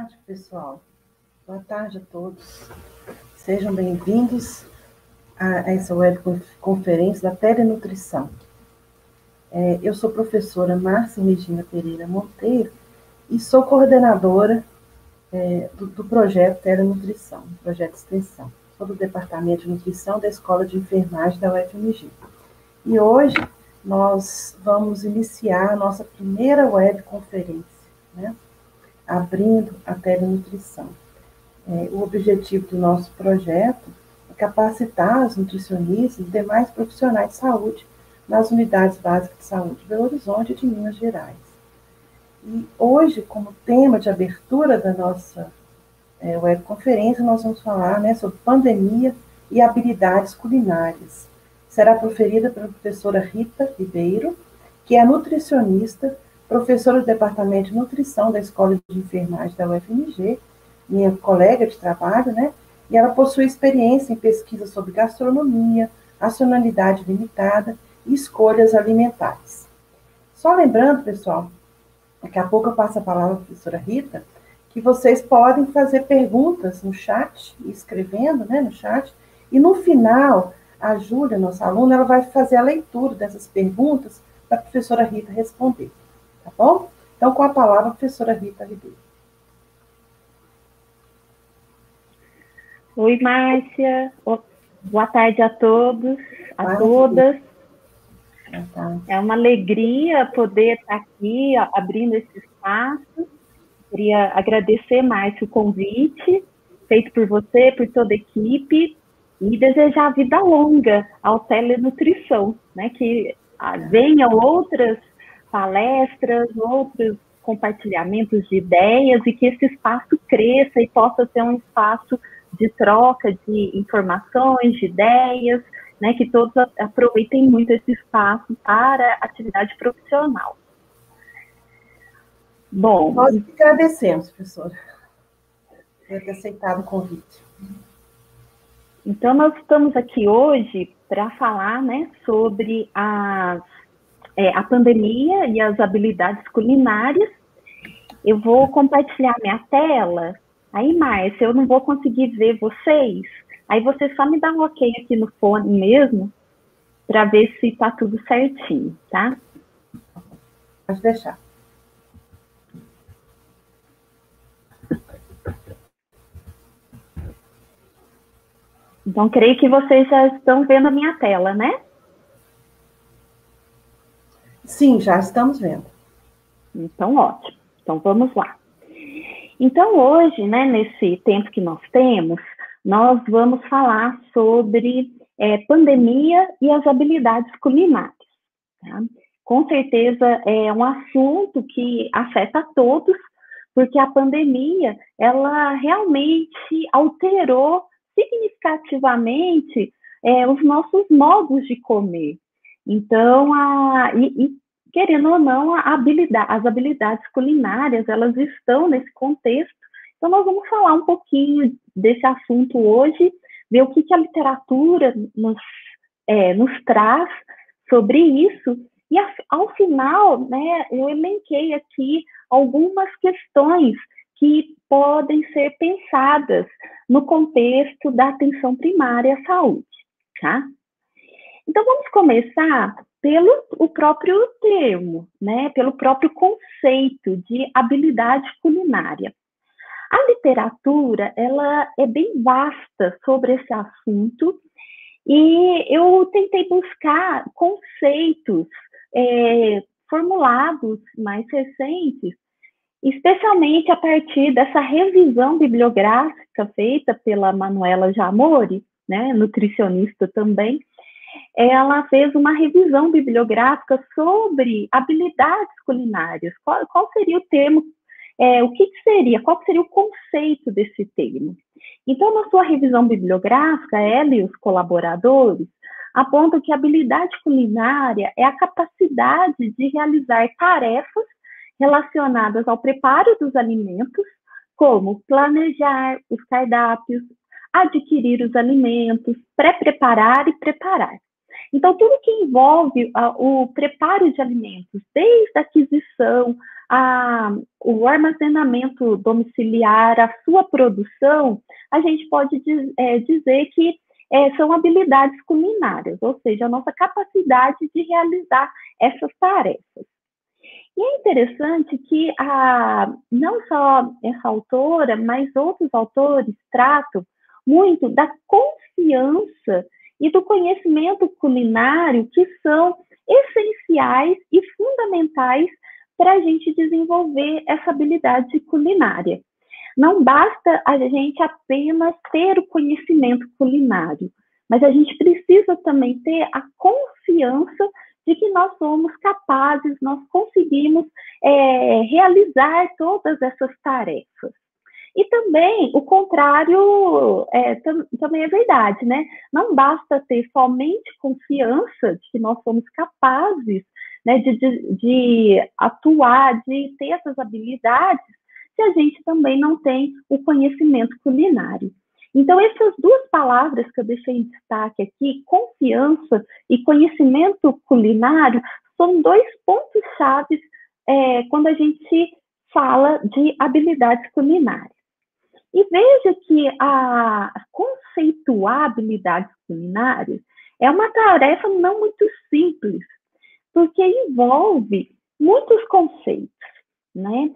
tarde, pessoal. Boa tarde a todos. Sejam bem-vindos a essa webconferência da Telenutrição. Eu sou professora Márcia Regina Pereira Monteiro e sou coordenadora do projeto Telenutrição, projeto de extensão. Sou do Departamento de Nutrição da Escola de Enfermagem da UFMG. E hoje nós vamos iniciar a nossa primeira webconferência, né? Abrindo a telenutrição. O objetivo do nosso projeto é capacitar os nutricionistas e demais profissionais de saúde nas unidades básicas de saúde de Belo Horizonte e de Minas Gerais. E hoje, como tema de abertura da nossa webconferência, nós vamos falar, né, sobre pandemia e habilidades culinárias. Será proferida pela professora Rita Ribeiro, que é nutricionista, professora do Departamento de Nutrição da Escola de Enfermagem da UFMG, minha colega de trabalho, né? E ela possui experiência em pesquisa sobre gastronomia, racionalidade limitada e escolhas alimentares. Só lembrando, pessoal, daqui a pouco eu passo a palavra à professora Rita, que vocês podem fazer perguntas no chat, escrevendo, né, no chat, e no final, a Júlia, nossa aluna, ela vai fazer a leitura dessas perguntas para a professora Rita responder. Tá bom? Então, com a palavra, a professora Rita Ribeiro. Oi, Márcia. Boa tarde a todos, a todas. É uma alegria poder estar aqui, abrindo esse espaço. Queria agradecer, Márcia, o convite feito por você, por toda a equipe, e desejar vida longa ao Telenutrição, né? Que venham outras palestras, outros compartilhamentos de ideias e que esse espaço cresça e possa ser um espaço de troca de informações, de ideias, né, que todos aproveitem muito esse espaço para a atividade profissional. Bom, nós agradecemos, professora, por ter aceitado o convite. Então, nós estamos aqui hoje para falar, né, sobre a pandemia e as habilidades culinárias. Eu vou compartilhar minha tela. Aí, Márcia, eu não vou conseguir ver vocês. Aí você só me dá um ok aqui no fone mesmo, para ver se está tudo certinho, tá? Pode deixar. Então, creio que vocês já estão vendo a minha tela, né? Sim, já estamos vendo. Então, ótimo. Então, vamos lá. Então, hoje, né, nesse tempo que nós temos, nós vamos falar sobre pandemia e as habilidades culinárias. Tá? Com certeza é um assunto que afeta a todos, porque a pandemia, ela realmente alterou significativamente os nossos modos de comer. Então, querendo ou não, as habilidades culinárias, elas estão nesse contexto. Então, nós vamos falar um pouquinho desse assunto hoje, ver o que a literatura nos traz sobre isso. E, ao final, né, eu elenquei aqui algumas questões que podem ser pensadas no contexto da atenção primária à saúde, tá? Então, vamos começar pelo o próprio termo, né? Pelo próprio conceito de habilidade culinária. A literatura, ela é bem vasta sobre esse assunto e eu tentei buscar conceitos formulados mais recentes, especialmente a partir dessa revisão bibliográfica feita pela Manuela Jamori, né, nutricionista também. Ela fez uma revisão bibliográfica sobre habilidades culinárias. Qual seria o termo, qual seria o conceito desse termo? Então, na sua revisão bibliográfica, ela e os colaboradores apontam que a habilidade culinária é a capacidade de realizar tarefas relacionadas ao preparo dos alimentos, como planejar os cardápios, adquirir os alimentos, pré-preparar e preparar. Então, tudo que envolve o preparo de alimentos, desde a aquisição o armazenamento domiciliar, a sua produção, a gente pode dizer que são habilidades culinárias, ou seja, a nossa capacidade de realizar essas tarefas. E é interessante que não só essa autora, mas outros autores tratam muito da confiança e do conhecimento culinário que são essenciais e fundamentais para a gente desenvolver essa habilidade culinária. Não basta a gente apenas ter o conhecimento culinário, mas a gente precisa também ter a confiança de que nós somos capazes, nós conseguimos realizar todas essas tarefas. E também o contrário também é verdade, né? Não basta ter somente confiança de que nós somos capazes, né, de atuar, de ter essas habilidades, se a gente também não tem o conhecimento culinário. Então, essas duas palavras que eu deixei em destaque aqui, confiança e conhecimento culinário, são dois pontos-chave quando a gente fala de habilidades culinárias. E veja que conceituar habilidades culinárias é uma tarefa não muito simples, porque envolve muitos conceitos, né?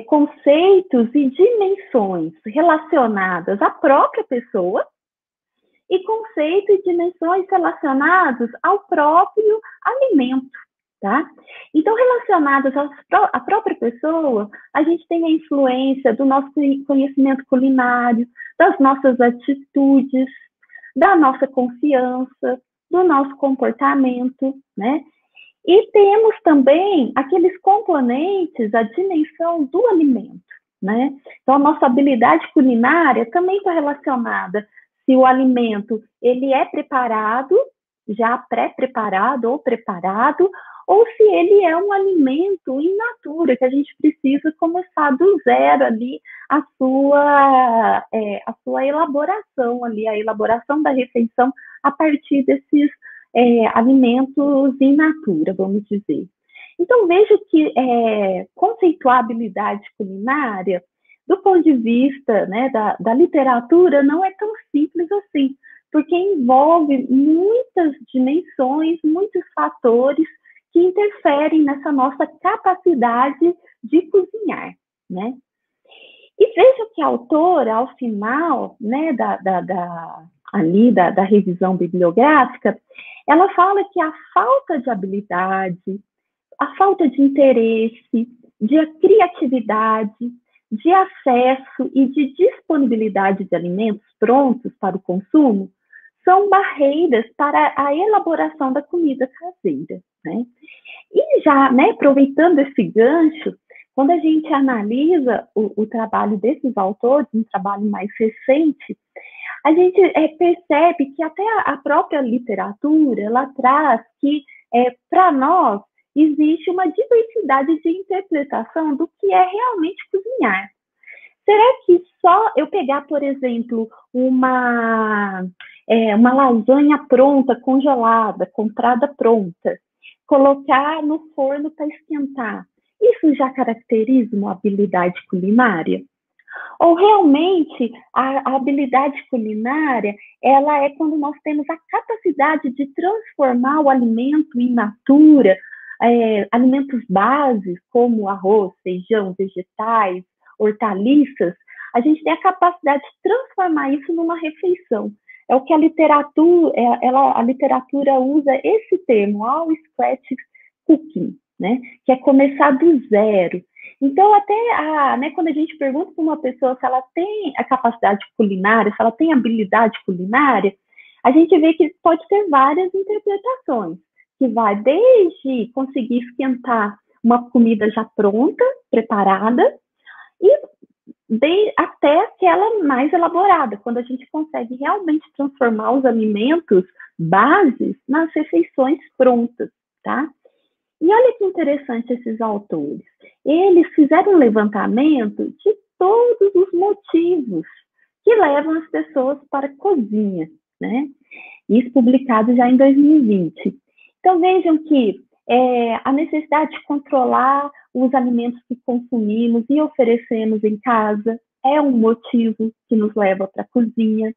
Conceitos e dimensões relacionadas à própria pessoa e conceitos e dimensões relacionados ao próprio alimento, tá? Então, relacionadas à própria pessoa, a gente tem a influência do nosso conhecimento culinário, das nossas atitudes, da nossa confiança, do nosso comportamento, né? E temos também aqueles componentes, a dimensão do alimento, né? Então, a nossa habilidade culinária também está relacionada se o alimento ele é preparado, já pré-preparado ou preparado, ou se ele é um alimento in natura, que a gente precisa começar do zero ali a sua elaboração ali, a elaboração da refeição a partir desses alimentos in natura, vamos dizer. Então, vejo que conceituar a habilidade culinária, do ponto de vista, né, da literatura, não é tão simples assim, porque envolve muitas dimensões, muitos fatores que interferem nessa nossa capacidade de cozinhar, né? E veja que a autora, ao final, né, da revisão bibliográfica, ela fala que a falta de habilidade, a falta de interesse, de criatividade, de acesso e de disponibilidade de alimentos prontos para o consumo são barreiras para a elaboração da comida caseira, né? E já, né, aproveitando esse gancho, quando a gente analisa o trabalho desses autores, um trabalho mais recente, a gente percebe que até a própria literatura, ela traz que, para nós, existe uma diversidade de interpretação do que é realmente cozinhar. Será que só eu pegar, por exemplo, uma lasanha pronta, congelada, comprada pronta, colocar no forno para esquentar, isso já caracteriza uma habilidade culinária? Ou realmente a habilidade culinária, ela é quando nós temos a capacidade de transformar o alimento in natura, alimentos bases como arroz, feijão, vegetais, hortaliças, a gente tem a capacidade de transformar isso numa refeição. É o que a literatura usa esse termo, all scratch cooking, né? Que é começar do zero. Então, até né, quando a gente pergunta para uma pessoa se ela tem a capacidade culinária, se ela tem habilidade culinária, a gente vê que pode ter várias interpretações, que vai desde conseguir esquentar uma comida já pronta, preparada, e até aquela mais elaborada, quando a gente consegue realmente transformar os alimentos bases nas refeições prontas, tá? E olha que interessante esses autores. Eles fizeram um levantamento de todos os motivos que levam as pessoas para a cozinha, né? Isso publicado já em 2020. Então, vejam que a necessidade de controlar os alimentos que consumimos e oferecemos em casa é um motivo que nos leva para a cozinha.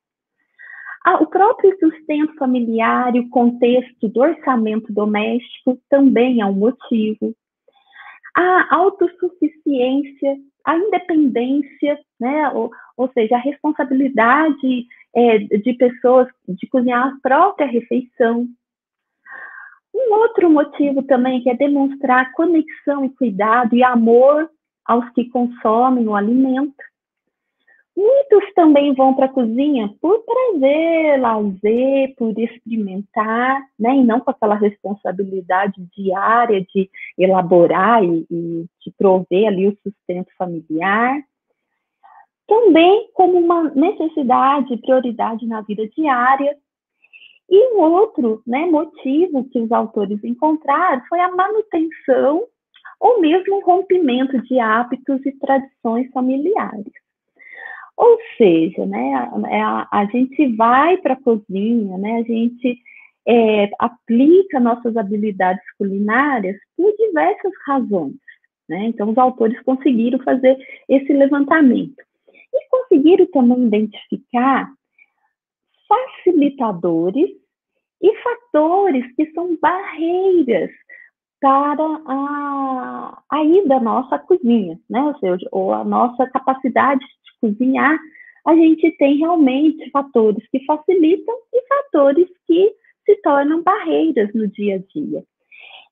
O próprio sustento familiar e o contexto do orçamento doméstico também é um motivo. A autossuficiência, a independência, né? Ou seja, a responsabilidade de pessoas de cozinhar a própria refeição. Um outro motivo também que é demonstrar conexão e cuidado e amor aos que consomem o alimento. Muitos também vão para a cozinha por prazer, lazer, por experimentar, né? E não com aquela responsabilidade diária de elaborar e de prover ali o sustento familiar. Também como uma necessidade, prioridade na vida diária. E um outro, né, motivo que os autores encontraram foi a manutenção ou mesmo o rompimento de hábitos e tradições familiares. Ou seja, né, a gente vai para a cozinha, né, a gente aplica nossas habilidades culinárias por diversas razões. Né? Então, os autores conseguiram fazer esse levantamento. E conseguiram também identificar facilitadores e fatores que são barreiras para a ida à nossa cozinha, né? Ou seja, ou a nossa capacidade de cozinhar, a gente tem realmente fatores que facilitam e fatores que se tornam barreiras no dia a dia.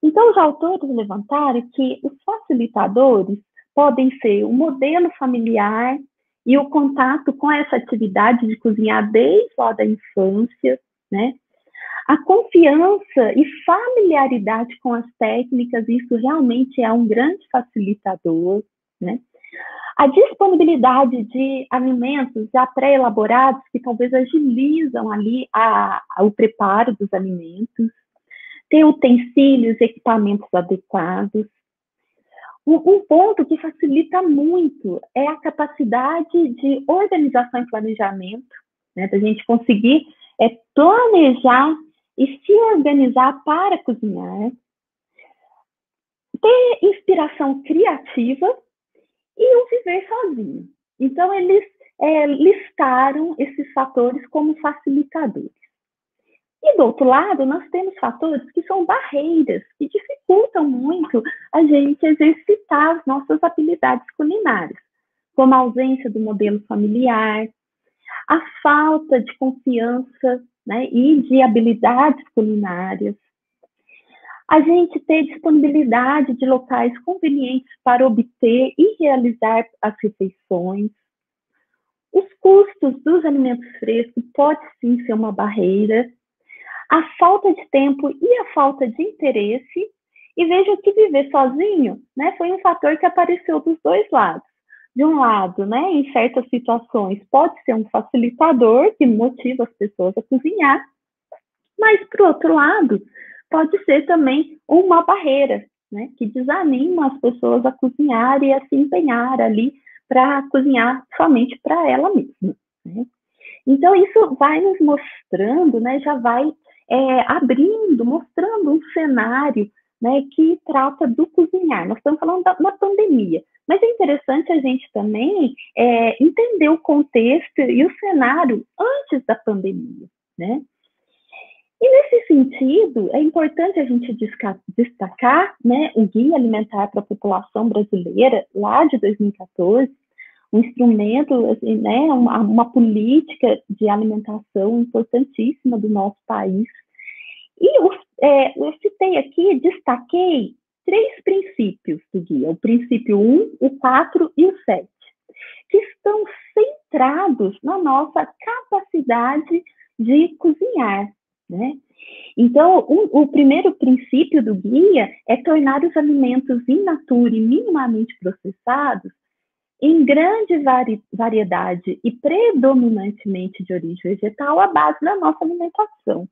Então, os autores levantaram que os facilitadores podem ser o modelo familiar e o contato com essa atividade de cozinhar desde lá da infância, né? A confiança e familiaridade com as técnicas, isso realmente é um grande facilitador, né? A disponibilidade de alimentos já pré-elaborados, que talvez agilizam ali o preparo dos alimentos, ter utensílios e equipamentos adequados. Um ponto que facilita muito é a capacidade de organização e planejamento, né? Da gente conseguir planejar e se organizar para cozinhar, ter inspiração criativa e o viver sozinho. Então, eles listaram esses fatores como facilitadores. E, do outro lado, nós temos fatores que são barreiras, que dificultam muito a gente exercitar as nossas habilidades culinárias, como a ausência do modelo familiar, a falta de confiança, né, e de habilidades culinárias, a gente ter disponibilidade de locais convenientes para obter e realizar as refeições. Os custos dos alimentos frescos pode sim ser uma barreira, a falta de tempo e a falta de interesse, e veja que viver sozinho, né, foi um fator que apareceu dos dois lados. De um lado, né, em certas situações, pode ser um facilitador que motiva as pessoas a cozinhar, mas, por outro lado, pode ser também uma barreira, né, que desanima as pessoas a cozinhar e a se empenhar ali para cozinhar somente para ela mesma. Né? Então, isso vai nos mostrando, né, já vai abrindo, mostrando um cenário, né, que trata do cozinhar. Nós estamos falando da pandemia, mas é interessante a gente também entender o contexto e o cenário antes da pandemia, né? E nesse sentido, é importante a gente destacar, né, o Guia Alimentar para a População Brasileira, lá de 2014, um instrumento, assim, né, uma política de alimentação importantíssima do nosso país. E eu citei aqui, destaquei 3 princípios do guia, o princípio 1, o 4 e o 7, que estão centrados na nossa capacidade de cozinhar, né? Então, o primeiro princípio do guia é tornar os alimentos in natura e minimamente processados em grande variedade e predominantemente de origem vegetal, a base da nossa alimentação.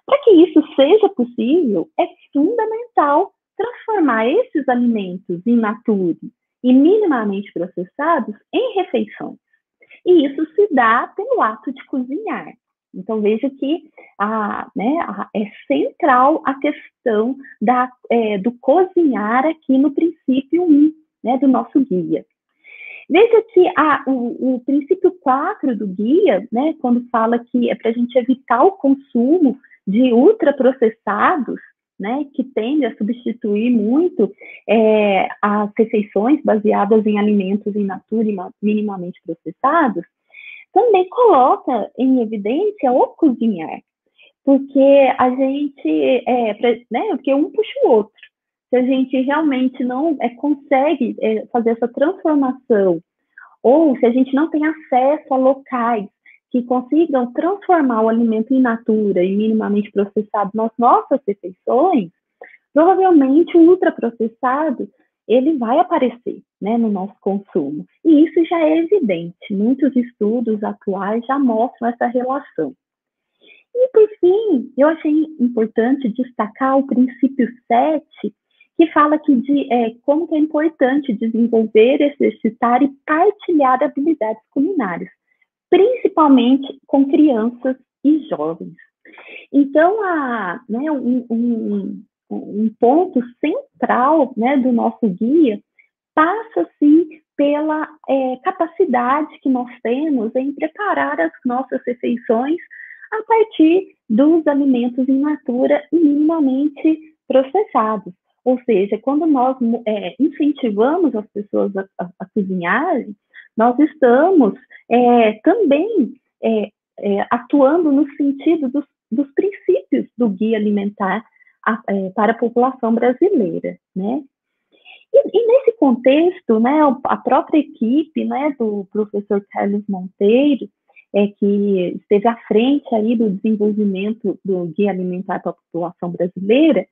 Para que isso seja possível, é fundamental transformar esses alimentos in natura e minimamente processados em refeições. E isso se dá pelo ato de cozinhar. Então, veja que é central a questão do cozinhar aqui no princípio 1, né, do nosso guia. Veja que o princípio 4 do guia, né, quando fala que é para a gente evitar o consumo de ultraprocessados, né, que tende a substituir muito as refeições baseadas em alimentos in natura e minimamente processados, também coloca em evidência o cozinhar, porque a gente, porque um puxa o outro. Se a gente realmente não consegue fazer essa transformação, ou se a gente não tem acesso a locais que consigam transformar o alimento in natura e minimamente processado nas nossas refeições, provavelmente o ultraprocessado ele vai aparecer, né, no nosso consumo. E isso já é evidente. Muitos estudos atuais já mostram essa relação. E, por fim, eu achei importante destacar o princípio 7, que fala como que é importante desenvolver, exercitar e partilhar habilidades culinárias, principalmente com crianças e jovens. Então, um ponto central, né, do nosso guia passa, sim, pela capacidade que nós temos em preparar as nossas refeições a partir dos alimentos in natura e minimamente processados. Ou seja, quando nós incentivamos as pessoas a cozinharem, nós estamos também atuando no sentido dos princípios do guia alimentar para a população brasileira, né? E nesse contexto, né, a própria equipe, né, do professor Carlos Monteiro, que esteve à frente aí do desenvolvimento do guia alimentar para a população brasileira,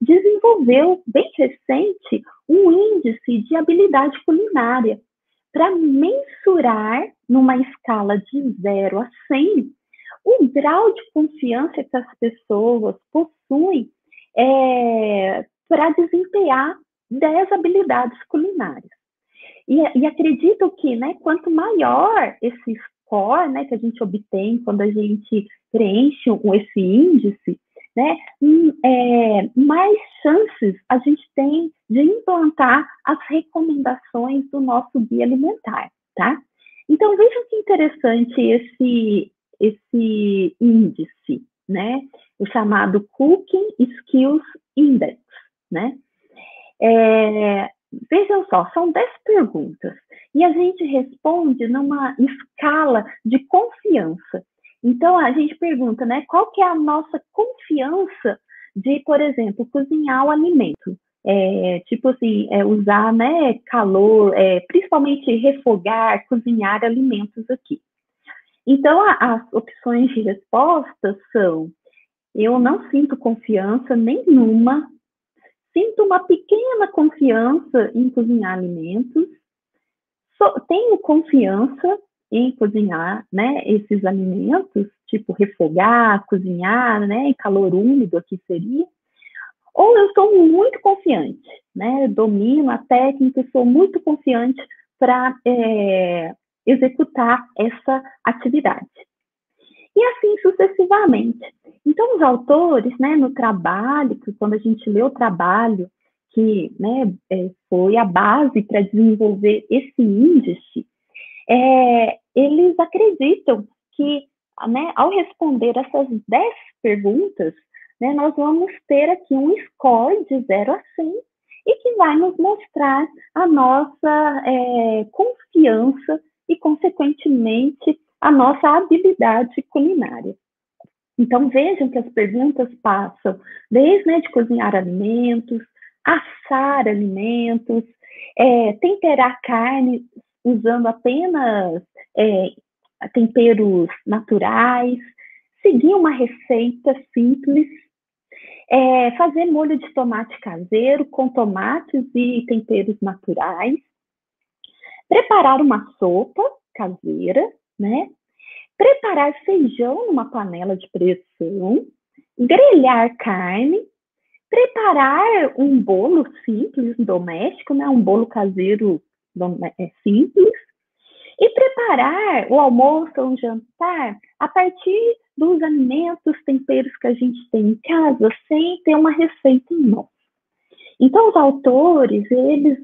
desenvolveu, bem recente, um índice de habilidade culinária para mensurar, numa escala de 0 a 100, o grau de confiança que as pessoas possuem para desempenhar 10 habilidades culinárias. E acredito que, né, quanto maior esse score, né, que a gente obtém quando a gente preenche esse índice, né, mais chances a gente tem de implantar as recomendações do nosso guia alimentar, tá? Então, vejam que interessante esse índice, né, o chamado Cooking Skills Index, né? Vejam só, são 10 perguntas e a gente responde numa escala de confiança. Então, a gente pergunta, né, qual que é a nossa confiança de, por exemplo, cozinhar o alimento? Tipo assim, usar, né, calor, principalmente refogar, cozinhar alimentos aqui. Então, as opções de resposta são: eu não sinto confiança nenhuma, sinto uma pequena confiança em cozinhar alimentos, tenho confiança em cozinhar, né, esses alimentos, tipo refogar, cozinhar, né, em calor úmido aqui seria, ou eu sou muito confiante, né, domino a técnica e sou muito confiante para executar essa atividade. E assim sucessivamente. Então, os autores, né, no trabalho, quando a gente lê o trabalho, que, né, foi a base para desenvolver esse índice, eles acreditam que, né, ao responder essas 10 perguntas, né, nós vamos ter aqui um score de 0 a 100 e que vai nos mostrar a nossa confiança e, consequentemente, a nossa habilidade culinária. Então, vejam que as perguntas passam desde, né, de cozinhar alimentos, assar alimentos, temperar carne usando apenas temperos naturais, seguir uma receita simples, fazer molho de tomate caseiro com tomates e temperos naturais, preparar uma sopa caseira, né? Preparar feijão numa panela de pressão, grelhar carne, preparar um bolo simples, doméstico, né? Um bolo caseiro simples, e preparar o almoço ou o jantar a partir dos alimentos, temperos que a gente tem em casa, sem ter uma receita em mão. Então, os autores, eles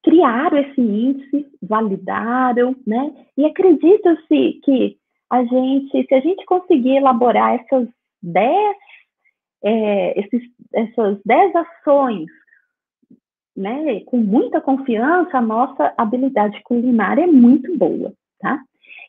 criaram esse índice, validaram, né? E acredita-se que se a gente conseguir elaborar essas 10 ações, né, com muita confiança, a nossa habilidade culinária é muito boa, tá?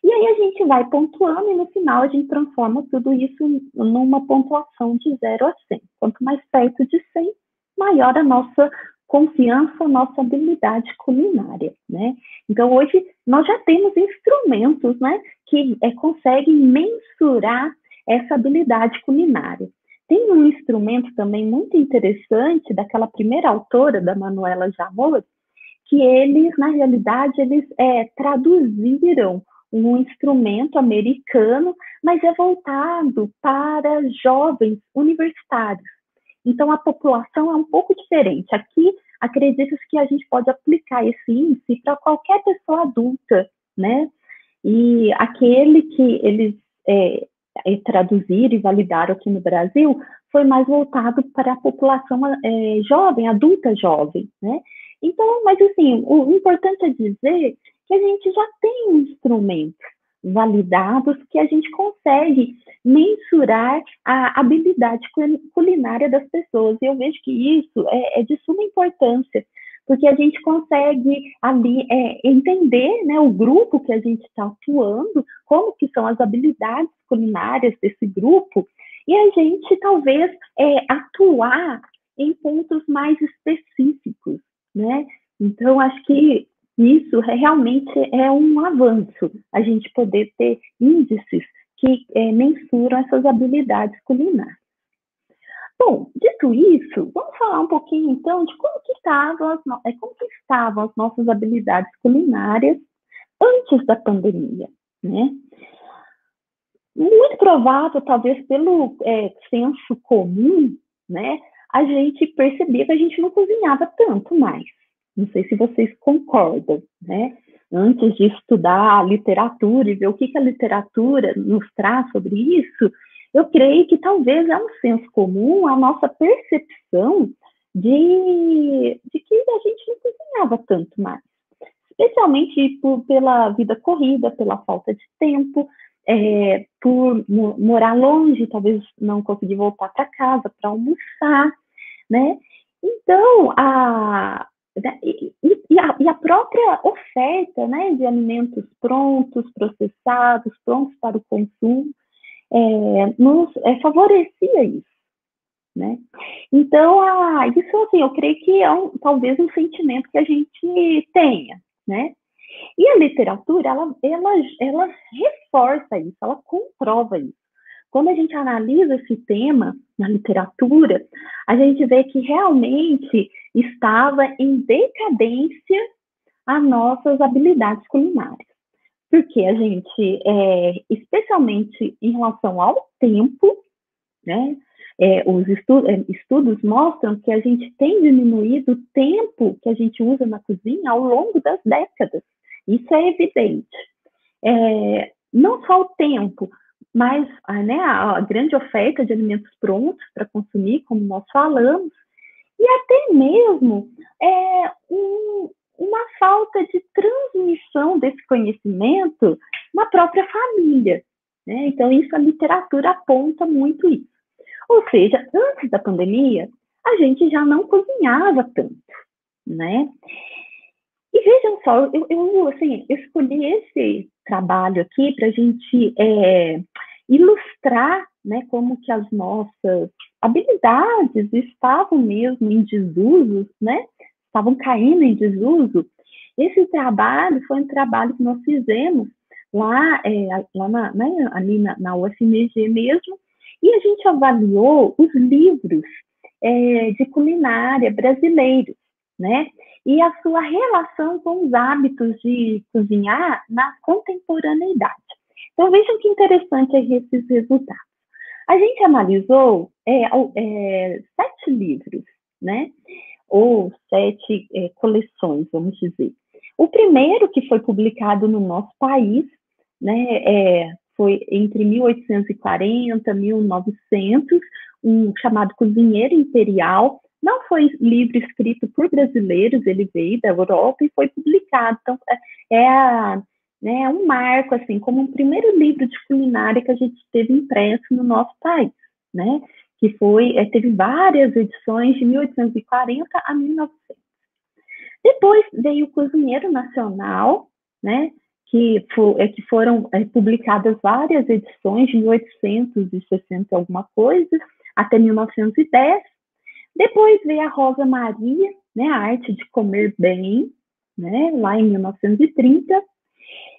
E aí a gente vai pontuando e no final a gente transforma tudo isso numa pontuação de 0 a 100. Quanto mais perto de 100, maior a nossa confiança, a nossa habilidade culinária, né? Então hoje nós já temos instrumentos, né, que conseguem mensurar essa habilidade culinária. Tem um instrumento também muito interessante daquela primeira autora, da Manuela Jamor, que eles, na realidade, eles traduziram um instrumento americano, mas é voltado para jovens universitários. Então, a população é um pouco diferente. Aqui, acredita-se que a gente pode aplicar esse índice para qualquer pessoa adulta, né? E aquele que eles traduziram e validaram aqui no Brasil foi mais voltado para a população jovem, adulta jovem, né? Então, mas assim, o importante é dizer que a gente já tem instrumentos validados que a gente consegue mensurar a habilidade culinária das pessoas. E eu vejo que isso é de suma importância, porque a gente consegue ali entender, né, o grupo que a gente está atuando, como que são as habilidades culinárias desse grupo, e a gente talvez atuar em pontos mais específicos, né? Então, acho que isso realmente é um avanço, a gente poder ter índices que mensuram essas habilidades culinárias. Bom, dito isso, vamos falar um pouquinho, então, de como que estavam as nossas habilidades culinárias antes da pandemia, né? Muito provável, talvez pelo senso comum, né, a gente percebia que a gente não cozinhava tanto mais. Não sei se vocês concordam, né? Antes de estudar a literatura e ver o que a literatura nos traz sobre isso, eu creio que talvez é um senso comum a nossa percepção de que a gente não cozinhava tanto mais. Especialmente pela vida corrida, pela falta de tempo, por morar longe, talvez não conseguir voltar para casa para almoçar, né? Então, e a própria oferta, né, de alimentos prontos, processados, prontos para o consumo, nos favorecia isso, né? Então, isso, assim, eu creio que é talvez um sentimento que a gente tenha, né? E a literatura, ela reforça isso, ela comprova isso. Quando a gente analisa esse tema na literatura, a gente vê que realmente estava em decadência as nossas habilidades culinárias. Porque a gente, especialmente em relação ao tempo, né, os estudos mostram que a gente tem diminuído o tempo que a gente usa na cozinha ao longo das décadas. Isso é evidente. Não só o tempo, mas né, a grande oferta de alimentos prontos para consumir, como nós falamos, e até mesmo uma falta de transmissão desse conhecimento na própria família, né? Então, isso a literatura aponta muito isso. Ou seja, antes da pandemia, a gente já não cozinhava tanto, né? E vejam só, eu escolhi esse trabalho aqui para a gente ilustrar, né, como que as nossas habilidades estavam mesmo em desuso, né? Estavam caindo em desuso. Esse trabalho foi um trabalho que nós fizemos lá ali na UFMG mesmo, e a gente avaliou os livros de culinária brasileiros, né? E a sua relação com os hábitos de cozinhar na contemporaneidade. Então, vejam que interessante esses resultados. A gente analisou 7 livros, né? Ou 7 coleções, vamos dizer. O primeiro que foi publicado no nosso país, né, foi entre 1840 e 1900, um chamado Cozinheiro Imperial. Não foi livro escrito por brasileiros, ele veio da Europa e foi publicado. Então, é um marco, assim, como um primeiro livro de culinária que a gente teve impresso no nosso país, né? Que teve várias edições de 1840 a 1900. Depois veio o Cozinheiro Nacional, né? Que foram publicadas várias edições de 1860 alguma coisa até 1910. Depois veio a Rosa Maria, né? A Arte de Comer Bem, né? Lá em 1930.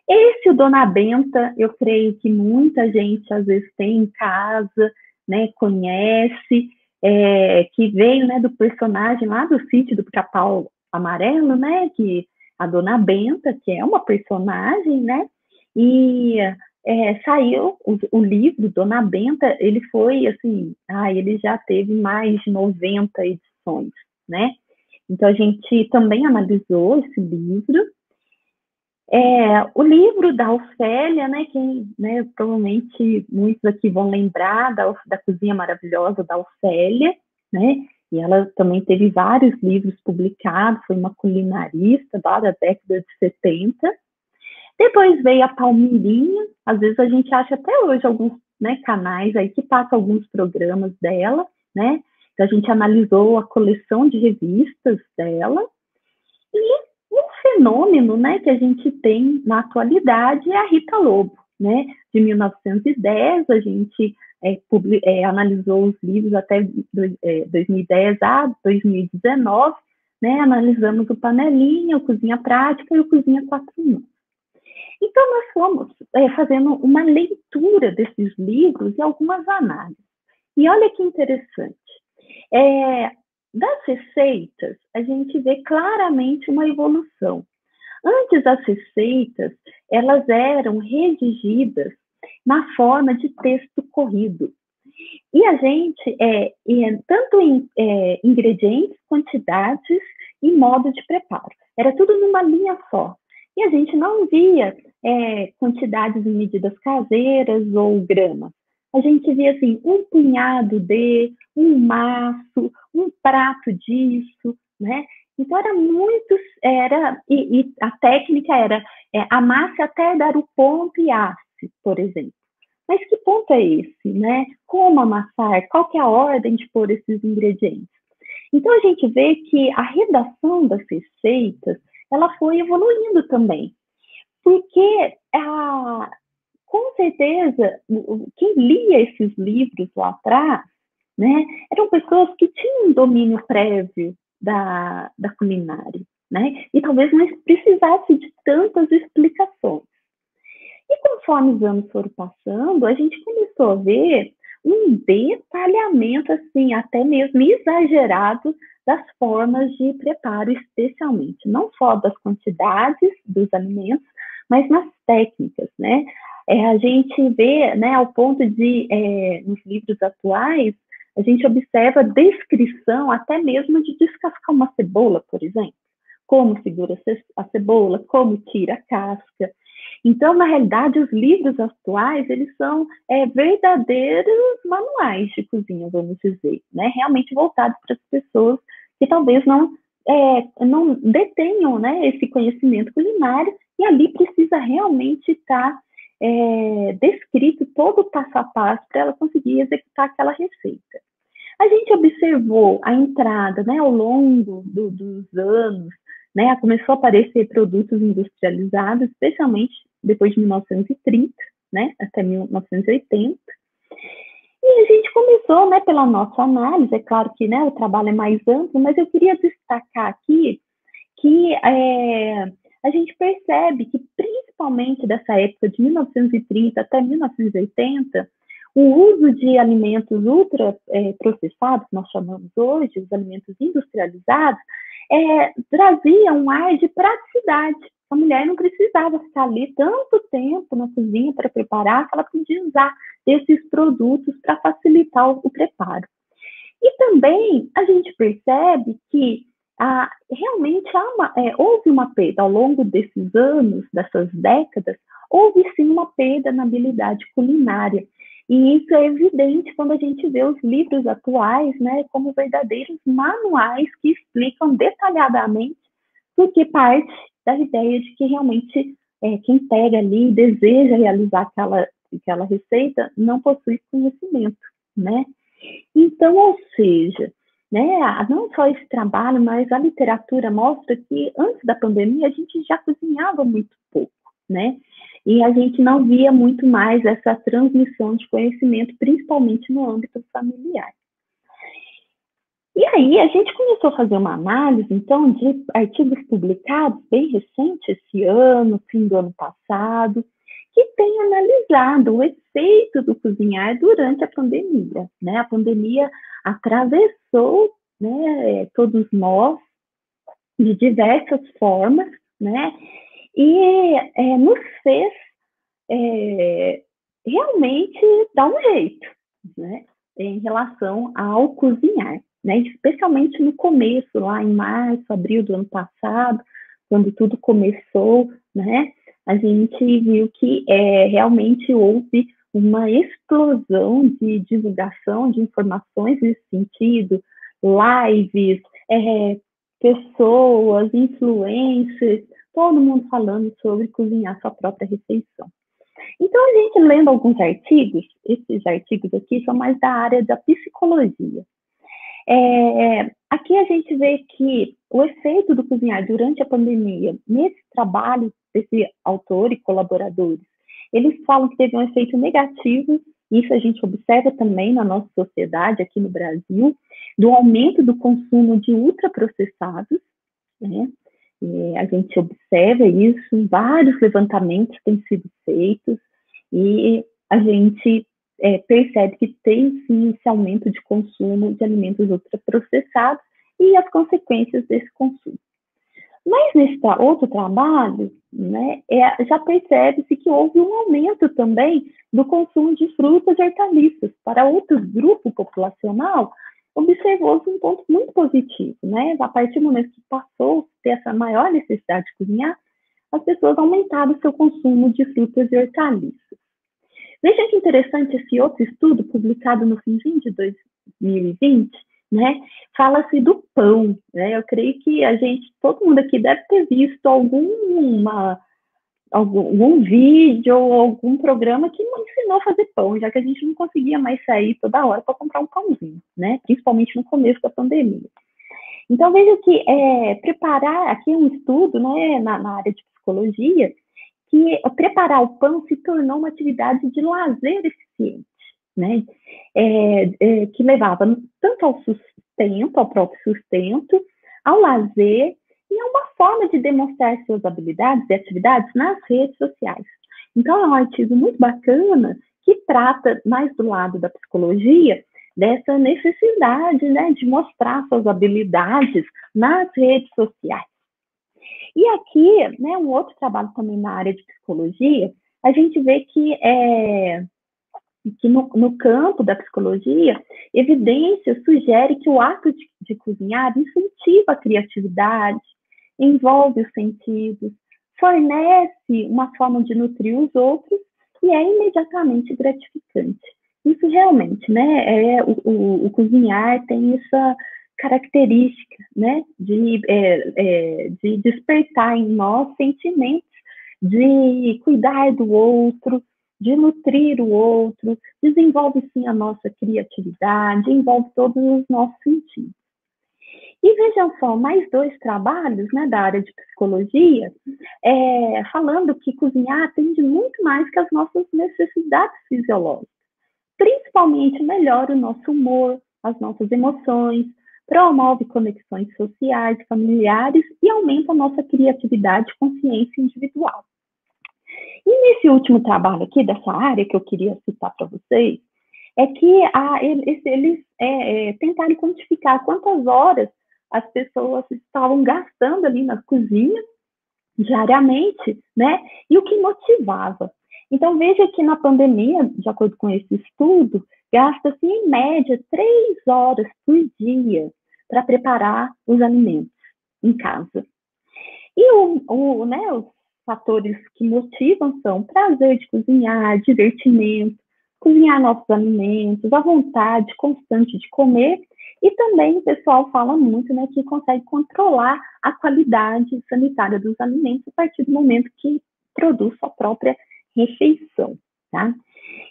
Esse, o Dona Benta, eu creio que muita gente às vezes tem em casa, né, conhece, que veio, né, do personagem lá do Sítio do Pica-Pau Amarelo, né, que a Dona Benta, que é uma personagem, né, e saiu o livro Dona Benta, ele foi, assim, ele já teve mais de 90 edições, né, então a gente também analisou esse livro. O livro da Ofélia, né, provavelmente muitos aqui vão lembrar da Cozinha Maravilhosa da Ofélia, né, e ela também teve vários livros publicados, foi uma culinarista da década de 70. Depois veio a Palmirinha, às vezes a gente acha até hoje alguns, né, canais aí que passam alguns programas dela, né, então a gente analisou a coleção de revistas dela, e um fenômeno, né, que a gente tem na atualidade é a Rita Lobo, né? De 1910, a gente analisou os livros até 2010 a 2019, né? Analisamos o Panelinha, o Cozinha Prática e o Cozinha 4 Mãos. Então, nós fomos fazendo uma leitura desses livros e algumas análises. E olha que interessante. Das receitas, a gente vê claramente uma evolução. Antes, as receitas, elas eram redigidas na forma de texto corrido. E a gente, tanto em ingredientes, quantidades e modo de preparo. Era tudo numa linha só. E a gente não via quantidades em medidas caseiras ou gramas. A gente via, assim, um punhado de, um maço, um prato disso, né? Então, e a técnica era amasse até dar o ponto e asse, por exemplo. Mas que ponto é esse, né? Como amassar? Qual que é a ordem de pôr esses ingredientes? Então, a gente vê que a redação das receitas, ela foi evoluindo também. Porque com certeza, quem lia esses livros lá atrás, né, eram pessoas que tinham um domínio prévio da culinária, né, e talvez não precisasse de tantas explicações. E conforme os anos foram passando, a gente começou a ver um detalhamento, assim, até mesmo exagerado das formas de preparo, especialmente, não só das quantidades dos alimentos, mas nas técnicas, né? A gente vê, né, ao ponto de, nos livros atuais, a gente observa descrição até mesmo de descascar uma cebola, por exemplo. Como segura a cebola, como tira a casca. Então, na realidade, os livros atuais, eles são verdadeiros manuais de cozinha, vamos dizer, né? Realmente voltados para as pessoas que talvez não detenham, né, esse conhecimento culinário, e ali precisa realmente estar descrito todo o passo a passo para ela conseguir executar aquela receita. A gente observou a entrada, né, ao longo dos anos, né, começou a aparecer produtos industrializados, especialmente depois de 1930, né, até 1980. E a gente começou, né, pela nossa análise, é claro que, né, o trabalho é mais amplo, mas eu queria destacar aqui que a gente percebe que, principalmente dessa época de 1930 até 1980, o uso de alimentos ultraprocessados, que nós chamamos hoje, os alimentos industrializados, trazia um ar de praticidade. A mulher não precisava ficar ali tanto tempo na cozinha para preparar, que ela podia usar esses produtos para facilitar o preparo. E também a gente percebe que realmente houve uma perda ao longo desses anos, dessas décadas, houve sim uma perda na habilidade culinária. E isso é evidente quando a gente vê os livros atuais, né, como verdadeiros manuais que explicam detalhadamente, porque parte da ideia de que realmente quem pega ali e deseja realizar aquela receita não possui conhecimento, né? Então, ou seja, né, não só esse trabalho, mas a literatura mostra que antes da pandemia a gente já cozinhava muito pouco, né? E a gente não via muito mais essa transmissão de conhecimento, principalmente no âmbito familiar. E aí a gente começou a fazer uma análise, então, de artigos publicados bem recentes esse ano, fim do ano passado, que tem analisado o efeito do cozinhar durante a pandemia, né? A pandemia atravessou, né, todos nós de diversas formas, né? E nos fez realmente dar um jeito, né? Em relação ao cozinhar, né? Especialmente no começo, lá em março, abril do ano passado, quando tudo começou, né? A gente viu que realmente houve uma explosão de divulgação de informações nesse sentido, lives, pessoas, influencers, todo mundo falando sobre cozinhar sua própria refeição. Então, a gente lendo alguns artigos, esses artigos aqui são mais da área da psicologia. Aqui a gente vê que o efeito do cozinhar durante a pandemia, nesse trabalho desse autor e colaboradores, eles falam que teve um efeito negativo, isso a gente observa também na nossa sociedade aqui no Brasil, do aumento do consumo de ultraprocessados, né? A gente observa isso, vários levantamentos têm sido feitos, e a gente percebe que tem sim esse aumento de consumo de alimentos ultraprocessados e as consequências desse consumo. Mas nesse outro trabalho, né, já percebe-se que houve um aumento também do consumo de frutas e hortaliças. Para outro grupo populacional, observou-se um ponto muito positivo, né? A partir do momento que passou a ter essa maior necessidade de cozinhar, as pessoas aumentaram o seu consumo de frutas e hortaliças. Veja que interessante esse outro estudo, publicado no finzinho de 2020, né? Fala-se do pão, né? Eu creio que todo mundo aqui deve ter visto algum vídeo ou algum programa que não ensinou a fazer pão, já que a gente não conseguia mais sair toda hora para comprar um pãozinho, né? Principalmente no começo da pandemia. Então, veja que preparar, aqui é um estudo, né, na área de psicologia, que preparar o pão se tornou uma atividade de lazer eficiente, né? Que levava tanto ao sustento, ao próprio sustento, ao lazer, e é uma forma de demonstrar suas habilidades e atividades nas redes sociais. Então, é um artigo muito bacana que trata mais do lado da psicologia, dessa necessidade, né, de mostrar suas habilidades nas redes sociais. E aqui, né, um outro trabalho também na área de psicologia, a gente vê que no campo da psicologia, evidência sugere que o ato de cozinhar incentiva a criatividade, envolve os sentidos, fornece uma forma de nutrir os outros e é imediatamente gratificante. Isso realmente, né, o cozinhar tem essa característica, né, de despertar em nós sentimentos de cuidar do outro, de nutrir o outro, desenvolve sim a nossa criatividade, envolve todos os nossos sentidos. E vejam só, mais dois trabalhos, né, da área de psicologia, falando que cozinhar atende muito mais que as nossas necessidades fisiológicas. Principalmente melhora o nosso humor, as nossas emoções, promove conexões sociais, familiares e aumenta a nossa criatividade e consciência individual. E nesse último trabalho aqui, dessa área que eu queria citar para vocês, é que eles tentaram quantificar quantas horas as pessoas estavam gastando ali na cozinha diariamente, né? E o que motivava. Então, veja que na pandemia, de acordo com esse estudo, gasta-se em média 3 horas por dia para preparar os alimentos, em casa. E né, os fatores que motivam são prazer de cozinhar, divertimento, cozinhar novos alimentos, a vontade constante de comer, e também o pessoal fala muito, né, que consegue controlar a qualidade sanitária dos alimentos a partir do momento que produz sua própria refeição, tá?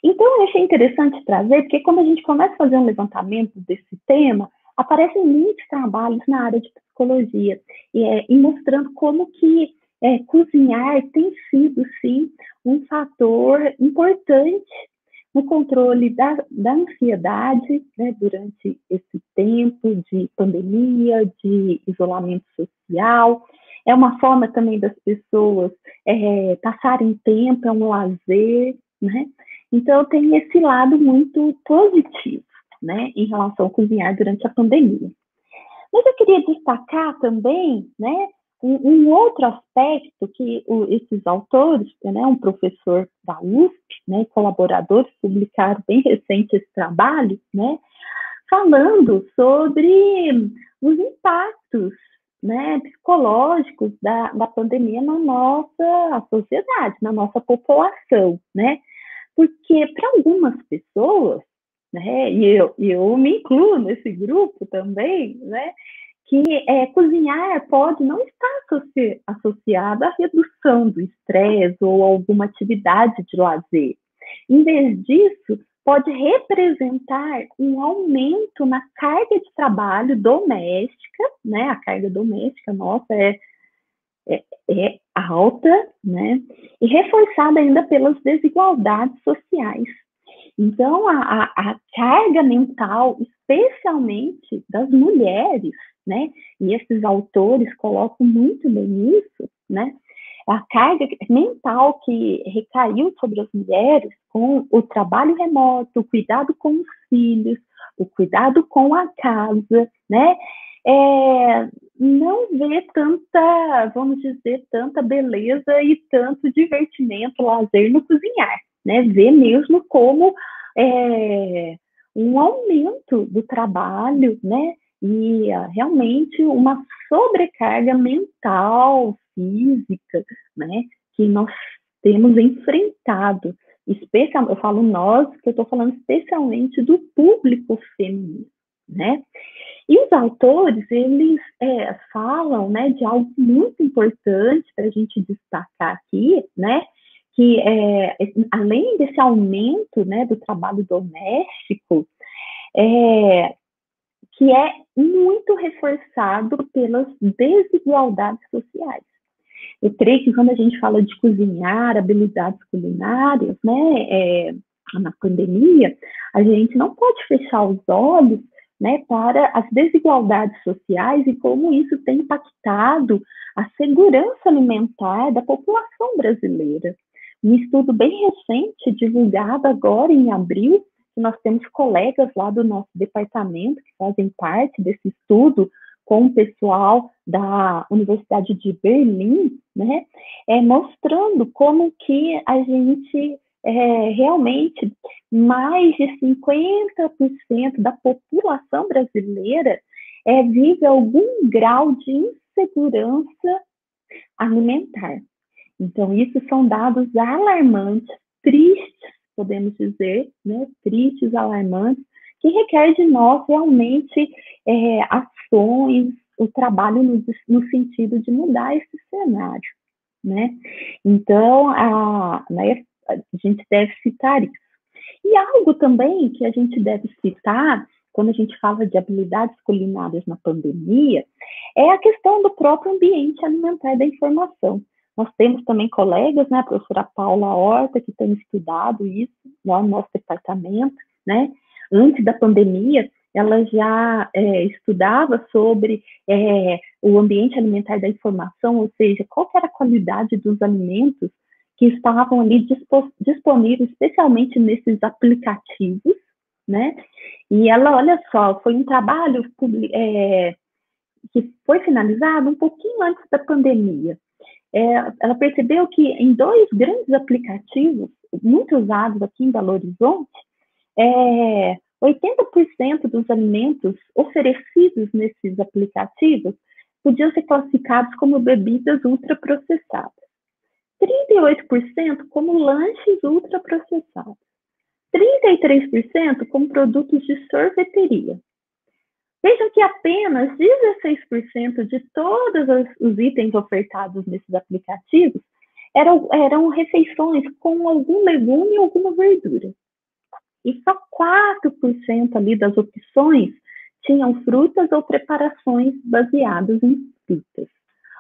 Então, eu achei interessante trazer, porque quando a gente começa a fazer um levantamento desse tema, aparecem muitos trabalhos na área de psicologia, e mostrando como que cozinhar tem sido, sim, um fator importante no controle da ansiedade, né, durante esse tempo de pandemia, de isolamento social. É uma forma também das pessoas passarem tempo, é um lazer, né? Então, tem esse lado muito positivo, né, em relação ao cozinhar durante a pandemia. Mas eu queria destacar também, né, um outro aspecto que esses autores, né, um professor da USP, né, colaboradores, publicaram bem recente esse trabalho, né, falando sobre os impactos, né, psicológicos da pandemia na nossa sociedade, na nossa população, né? Porque para algumas pessoas, né, e eu me incluo nesse grupo também, né, que cozinhar pode não estar associado à redução do estresse ou alguma atividade de lazer. Em vez disso, pode representar um aumento na carga de trabalho doméstica, né? A carga doméstica nossa é alta, né? E reforçada ainda pelas desigualdades sociais. Então, a carga mental, especialmente das mulheres, né? E esses autores colocam muito bem isso, né? A carga mental que recaiu sobre as mulheres com o trabalho remoto, o cuidado com os filhos, o cuidado com a casa, né? Não vê tanta, vamos dizer, tanta beleza e tanto divertimento, lazer no cozinhar, né? Vê mesmo como um aumento do trabalho, né? E realmente uma sobrecarga mental, física, né? Que nós temos enfrentado, eu falo nós, que eu estou falando especialmente do público feminino, né? E os autores, eles falam, né, de algo muito importante para a gente destacar aqui, né, que além desse aumento, né, do trabalho doméstico, que é muito reforçado pelas desigualdades sociais. Eu creio que quando a gente fala de cozinhar, habilidades culinárias, né, na pandemia, a gente não pode fechar os olhos, né, para as desigualdades sociais e como isso tem impactado a segurança alimentar da população brasileira. Um estudo bem recente, divulgado agora em abril, nós temos colegas lá do nosso departamento que fazem parte desse estudo com o pessoal da Universidade de Berlim, né, mostrando como que a gente realmente mais de 50% da população brasileira vive algum grau de insegurança alimentar. Então, isso são dados alarmantes, tristes, podemos dizer, né, tristes, alarmantes, que requer de nós realmente ações, o trabalho no sentido de mudar esse cenário, né? Então, a gente deve citar isso. E algo também que a gente deve citar, quando a gente fala de habilidades culinárias na pandemia, é a questão do próprio ambiente alimentar da informação. Nós temos também colegas, né, a professora Paula Horta, que tem estudado isso lá no nosso departamento, né? Antes da pandemia, ela já estudava sobre o ambiente alimentar da informação, ou seja, qual era a qualidade dos alimentos que estavam ali disponíveis, especialmente nesses aplicativos, né? E ela, olha só, foi um trabalho que foi finalizado um pouquinho antes da pandemia. Ela percebeu que em 2 grandes aplicativos, muito usados aqui em Belo Horizonte, 80% dos alimentos oferecidos nesses aplicativos podiam ser classificados como bebidas ultraprocessadas. 38% como lanches ultraprocessados. 33% como produtos de sorveteria. Vejam que apenas 16% de todos os itens ofertados nesses aplicativos eram refeições com algum legume ou alguma verdura. E só 4% ali das opções tinham frutas ou preparações baseadas em frutas.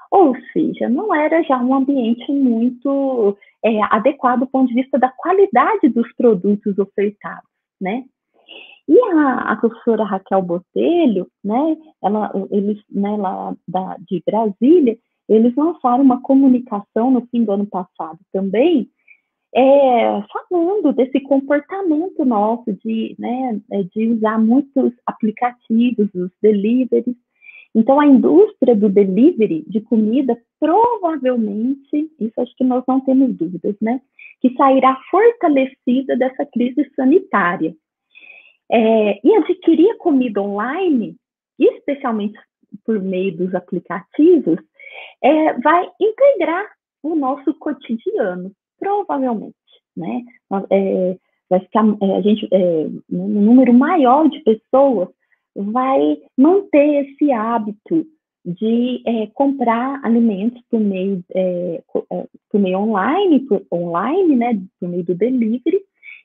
Ou seja, não era já um ambiente muito adequado do ponto de vista da qualidade dos produtos ofertados, né? E a professora Raquel Botelho, né, eles, né, lá de Brasília, eles lançaram uma comunicação no fim do ano passado também, falando desse comportamento nosso de usar muitos aplicativos, os deliveries. Então, a indústria do delivery de comida, provavelmente, isso acho que nós não temos dúvidas, né, que sairá fortalecida dessa crise sanitária. E adquirir comida online, especialmente por meio dos aplicativos, vai integrar o nosso cotidiano, provavelmente, né? Vai ficar, um número maior de pessoas vai manter esse hábito de comprar alimentos por meio online, né? Por meio do delivery.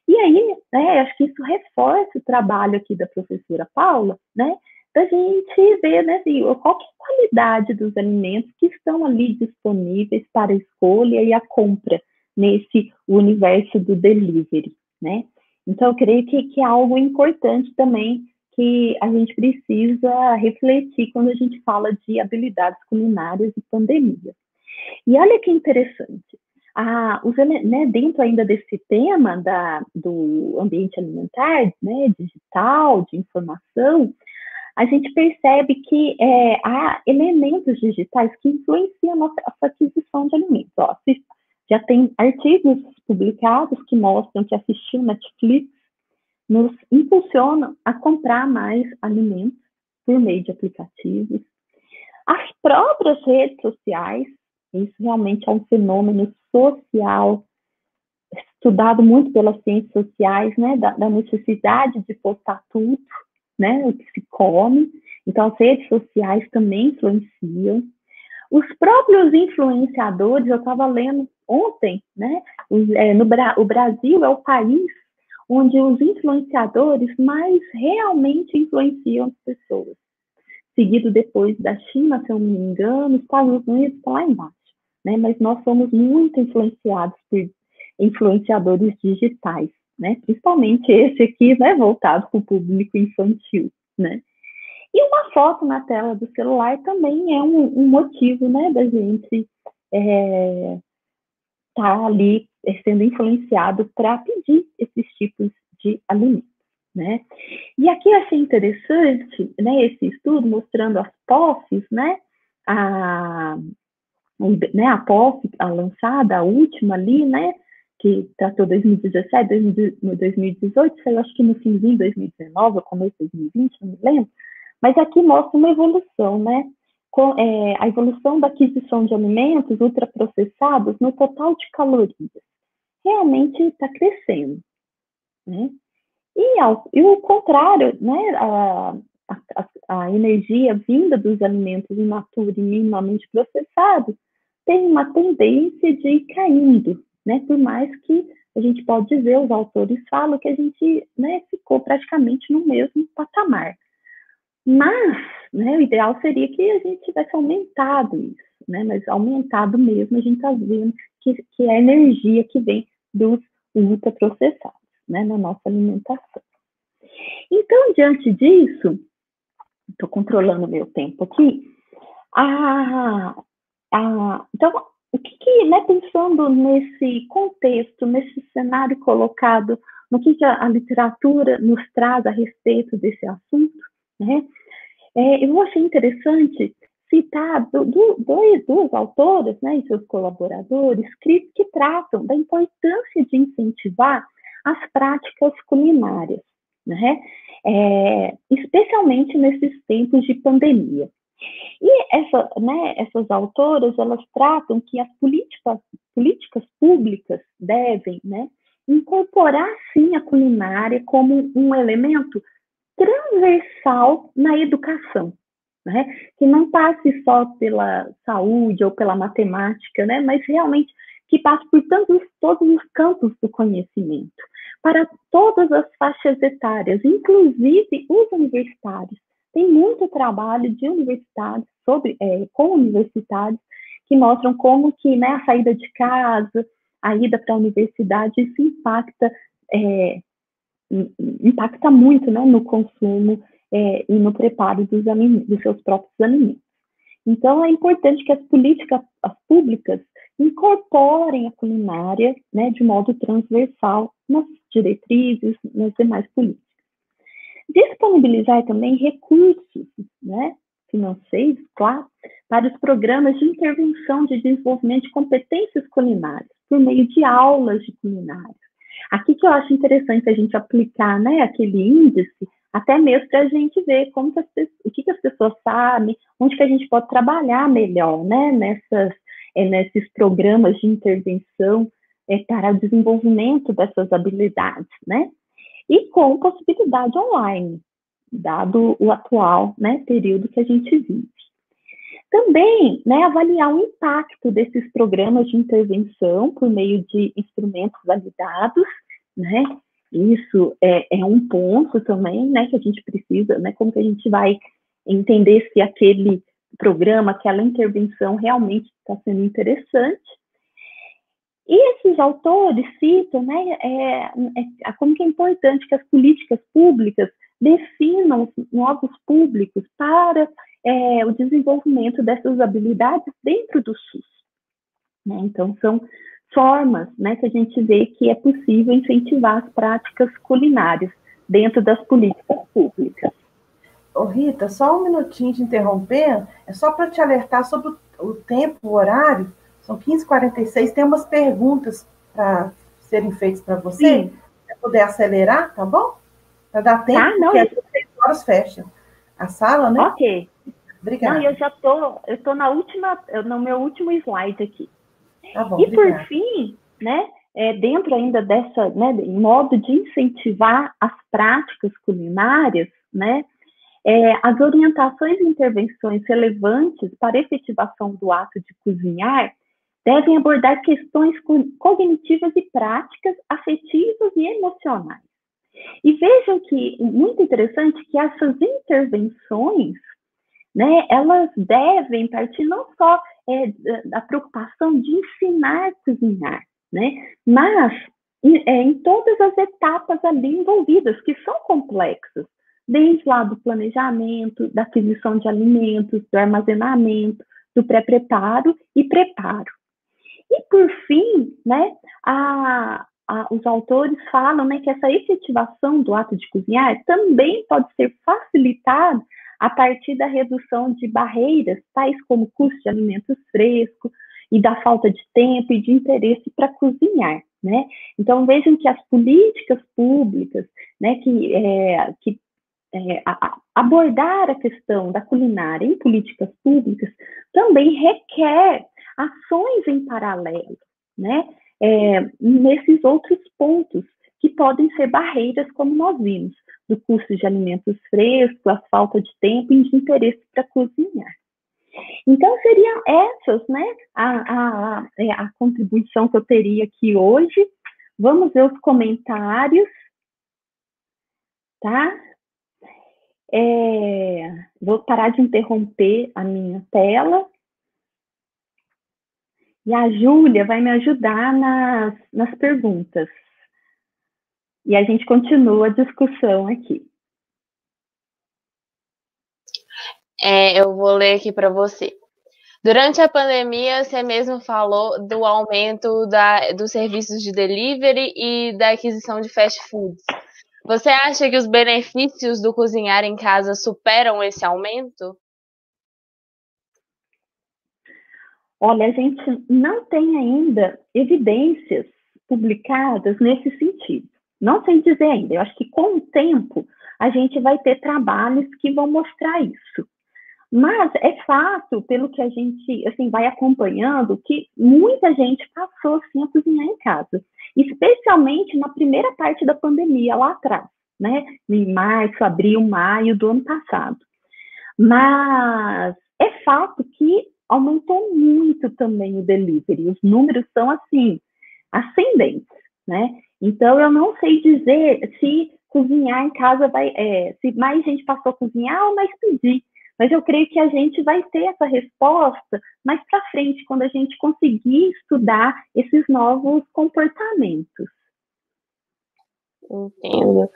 E aí, acho que isso reforça o trabalho aqui da professora Paula, né, da gente ver, né, assim, qual que é a qualidade dos alimentos que estão ali disponíveis para a escolha e a compra nesse universo do delivery, né. Então, eu creio que é algo importante também que a gente precisa refletir quando a gente fala de habilidades culinárias e pandemia. E olha que interessante, dentro ainda desse tema do ambiente alimentar, né, digital, de informação, a gente percebe que há elementos digitais que influenciam a nossa aquisição de alimentos. Ó, já tem artigos publicados que mostram que assistir Netflix nos impulsiona a comprar mais alimentos por meio de aplicativos. As próprias redes sociais, isso realmente é um fenômeno social, estudado muito pelas ciências sociais, né, da necessidade de postar tudo, né, o que se come. Então, as redes sociais também influenciam. Os próprios influenciadores, eu estava lendo ontem, né, o Brasil é o país onde os influenciadores mais realmente influenciam as pessoas. Seguido depois da China, se eu não me engano, os Estados Unidos estão lá embaixo, né? Mas nós somos muito influenciados por influenciadores digitais, né? Principalmente esse aqui, né, voltado para o público infantil, né? E uma foto na tela do celular também é um motivo, né, da gente tá ali sendo influenciado para pedir esses tipos de alimentos, né? E aqui eu achei interessante, né, esse estudo mostrando as POFs, né, a POF, a lançada, a última ali, né, que tratou 2017, 2018, saiu acho que no finzinho de 2019, ou começo de 2020, não me lembro, mas aqui mostra uma evolução, né, a evolução da aquisição de alimentos ultraprocessados no total de calorias. Realmente está crescendo, né? E o contrário, né, a energia vinda dos alimentos in natura e minimamente processados tem uma tendência de ir caindo, né? Por mais que a gente pode dizer, os autores falam que a gente, né, ficou praticamente no mesmo patamar. Mas, né, o ideal seria que a gente tivesse aumentado isso, né? Mas aumentado mesmo, a gente está vendo que é a energia que vem dos ultraprocessados, né, na nossa alimentação. Então, diante disso, estou controlando o meu tempo aqui, então, o que né, pensando nesse contexto, nesse cenário colocado, no que a literatura nos traz a respeito desse assunto, né, eu achei interessante citar duas autoras, né, e seus colaboradores, que tratam da importância de incentivar as práticas culinárias, né, especialmente nesses tempos de pandemia. Essas autoras, elas tratam que as políticas públicas devem, né, incorporar, sim, a culinária como um elemento transversal na educação, né, que não passe só pela saúde ou pela matemática, né, mas realmente que passe por todos os campos do conhecimento, para todas as faixas etárias, inclusive os universitários. Tem muito trabalho de universitários com universitários que mostram como que, né, a saída de casa, a ida para a universidade, isso impacta muito, né, no consumo e no preparo dos seus próprios alimentos. Então, é importante que as políticas públicas incorporem a culinária, né, de modo transversal nas diretrizes, nas demais políticas. Disponibilizar também recursos, né, financeiros, claro, para os programas de intervenção de desenvolvimento de competências culinárias, por meio de aulas de culinária. Aqui que eu acho interessante a gente aplicar, né, aquele índice, até mesmo para a gente ver o que as pessoas sabem, onde que a gente pode trabalhar melhor, né, nesses programas de intervenção para o desenvolvimento dessas habilidades, né, e com possibilidade online, dado o atual, né, período que a gente vive. Também, né, avaliar o impacto desses programas de intervenção por meio de instrumentos validados, né? Isso é um ponto também, né, que a gente precisa, né, como que a gente vai entender se aquele programa, aquela intervenção realmente está sendo interessante. E esses autores citam, né, como que é importante que as políticas públicas definam novos públicos para o desenvolvimento dessas habilidades dentro do SUS. Né? Então, são formas, né, que a gente vê que é possível incentivar as práticas culinárias dentro das políticas públicas. Ô Rita, só um minutinho de interromper, é só para te alertar sobre o tempo, o horário, são 15h46, tem umas perguntas para serem feitas para você, para poder acelerar, tá bom? Para dar tempo, porque às 6 horas fecha a sala, né? Ok. Obrigada. Não, eu tô no meu último slide aqui. Tá bom, e obrigada. Por fim, né, dentro ainda dessa, né, em modo de incentivar as práticas culinárias, né, as orientações e intervenções relevantes para a efetivação do ato de cozinhar devem abordar questões cognitivas e práticas, afetivas e emocionais. E vejam que, muito interessante, que essas intervenções, né, elas devem partir não só da preocupação de ensinar a cozinhar, né, mas em todas as etapas ali envolvidas, que são complexas, desde lá do planejamento, da aquisição de alimentos, do armazenamento, do pré-preparo e preparo. E, por fim, né, os autores falam, né, que essa efetivação do ato de cozinhar também pode ser facilitada a partir da redução de barreiras, tais como o custo de alimentos frescos e da falta de tempo e de interesse para cozinhar, né? Então, vejam que as políticas públicas, né, abordar a questão da culinária em políticas públicas também requer ações em paralelo, né? Nesses outros pontos que podem ser barreiras, como nós vimos, do custo de alimentos frescos, a falta de tempo e de interesse para cozinhar. Então, seriam essas, né, a contribuição que eu teria aqui hoje. Vamos ver os comentários, tá? Vou parar de interromper a minha tela. E a Júlia vai me ajudar nas perguntas. E a gente continua a discussão aqui. Eu vou ler aqui para você. Durante a pandemia, você mesmo falou do aumento dos serviços de delivery e da aquisição de fast foods. Você acha que os benefícios do cozinhar em casa superam esse aumento? Olha, a gente não tem ainda evidências publicadas nesse sentido. Não sei dizer ainda. Eu acho que com o tempo a gente vai ter trabalhos que vão mostrar isso. Mas é fato, pelo que a gente assim, vai acompanhando, que muita gente passou assim, a cozinhar em casa, especialmente na primeira parte da pandemia, lá atrás, né? Em março, abril, maio do ano passado. Mas é fato que aumentou muito também o delivery. Os números são, assim, ascendentes, né? Então, eu não sei dizer se cozinhar em casa se mais gente passou a cozinhar ou mais pedir. Mas eu creio que a gente vai ter essa resposta mais para frente, quando a gente conseguir estudar esses novos comportamentos. Entendo.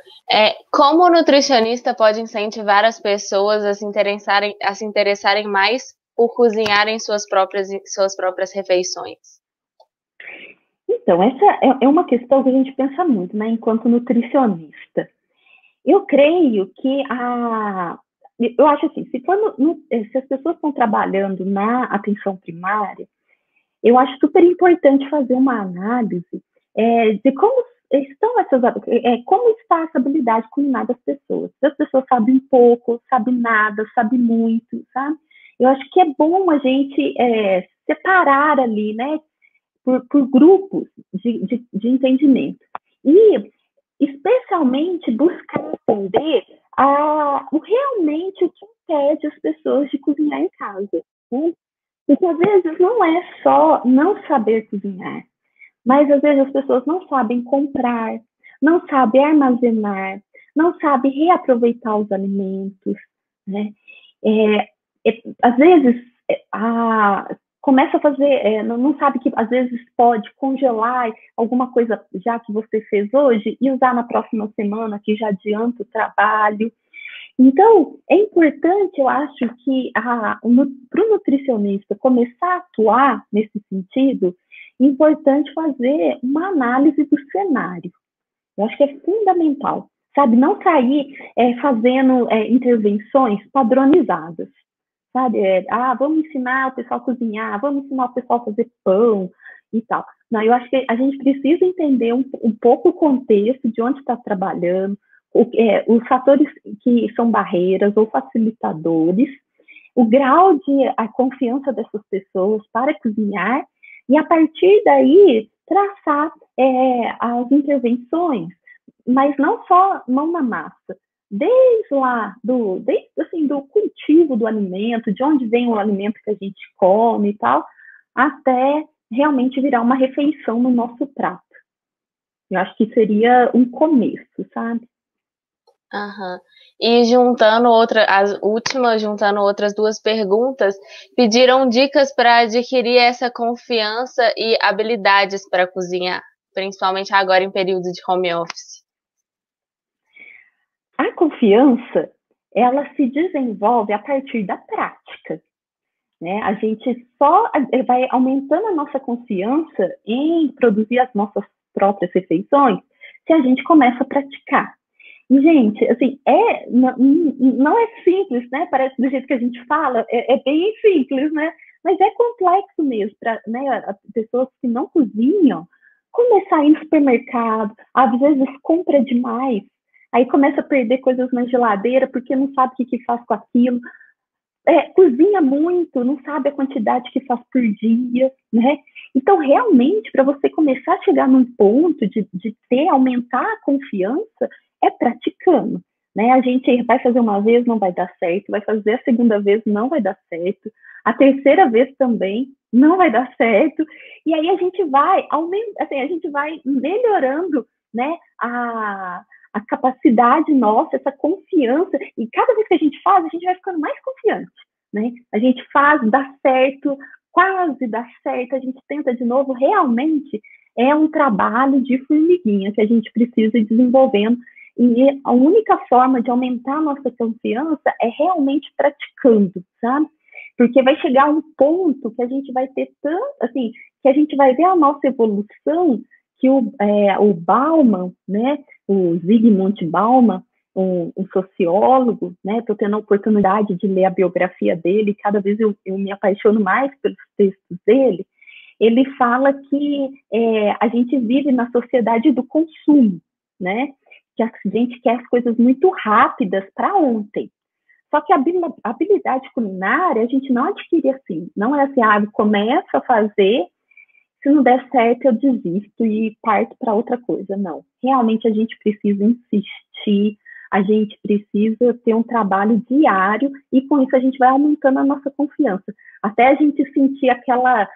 Como o nutricionista pode incentivar as pessoas a se interessarem mais por cozinharem suas próprias refeições? Então, essa é uma questão que a gente pensa muito, né, enquanto nutricionista. Eu creio que eu acho assim, se as pessoas estão trabalhando na atenção primária, eu acho super importante fazer uma análise de como como está essa habilidade culinar das pessoas. Se as pessoas sabem pouco, sabem nada, sabem muito, sabe? Eu acho que é bom a gente separar ali, né, por grupos de entendimento. E, especialmente, buscar entender realmente o que impede as pessoas de cozinhar em casa. Né? Porque, às vezes, não é só não saber cozinhar, mas, às vezes, as pessoas não sabem comprar, não sabem armazenar, não sabem reaproveitar os alimentos, né? Às vezes, começa a fazer, não sabe que às vezes pode congelar alguma coisa já que você fez hoje e usar na próxima semana, que já adianta o trabalho. Então, é importante, eu acho, que para o nutricionista começar a atuar nesse sentido, é importante fazer uma análise do cenário. Eu acho que é fundamental, sabe? Não sair fazendo intervenções padronizadas, sabe? Vamos ensinar o pessoal a cozinhar, vamos ensinar o pessoal a fazer pão e tal. Não, eu acho que a gente precisa entender um pouco o contexto de onde está trabalhando, os fatores que são barreiras ou facilitadores, o grau de a confiança dessas pessoas para cozinhar, e a partir daí traçar as intervenções, mas não só mão na massa, desde do cultivo do alimento, de onde vem o alimento que a gente come e tal, até realmente virar uma refeição no nosso prato. Eu acho que seria um começo, sabe? Uhum. E juntando outras duas perguntas, pediram dicas para adquirir essa confiança e habilidades para cozinhar, principalmente agora em período de home office. A confiança, ela se desenvolve a partir da prática, né? A gente só vai aumentando a nossa confiança em produzir as nossas próprias refeições se a gente começa a praticar. E, gente, assim, não é simples, né? Parece do jeito que a gente fala, é bem simples, né? Mas é complexo mesmo para, né, as pessoas que não cozinham começar a ir no supermercado, às vezes compra demais, aí começa a perder coisas na geladeira porque não sabe o que faz com aquilo. Cozinha muito, não sabe a quantidade que faz por dia, né? Então, realmente, para você começar a chegar num ponto de aumentar a confiança, é praticando, né? A gente vai fazer uma vez, não vai dar certo, vai fazer a segunda vez, não vai dar certo, a terceira vez também não vai dar certo, e aí a gente vai assim, a gente vai melhorando, né, a capacidade nossa, essa confiança, e cada vez que a gente faz, a gente vai ficando mais confiante, né? A gente faz, dá certo, quase dá certo, a gente tenta de novo, realmente é um trabalho de formiguinha que a gente precisa ir desenvolvendo, e a única forma de aumentar a nossa confiança é realmente praticando, sabe? Porque vai chegar um ponto que a gente vai ter assim, que a gente vai ver a nossa evolução, que o Bauman, né, o Zygmunt Bauman, um sociólogo, né, estou tendo a oportunidade de ler a biografia dele, cada vez eu me apaixono mais pelos textos dele. Ele fala que a gente vive na sociedade do consumo, né, que a gente quer as coisas muito rápidas para ontem. Só que a habilidade culinária a gente não adquire assim. Não é assim, eu começo a fazer, se não der certo eu desisto e parto para outra coisa. Não. Realmente a gente precisa insistir, a gente precisa ter um trabalho diário e com isso a gente vai aumentando a nossa confiança. Até a gente sentir aquela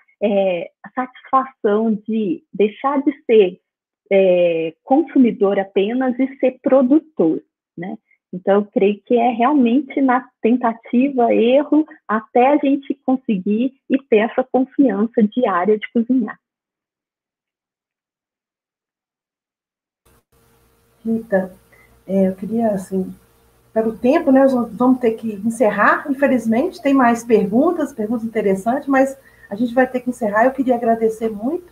satisfação de deixar de ser consumidor apenas e ser produtor, né? Então, eu creio que é realmente na tentativa, erro, até a gente conseguir e ter essa confiança diária de cozinhar. Rita, eu queria, assim, pelo tempo, né, nós vamos ter que encerrar, infelizmente, tem mais perguntas interessantes, mas a gente vai ter que encerrar. Eu queria agradecer muito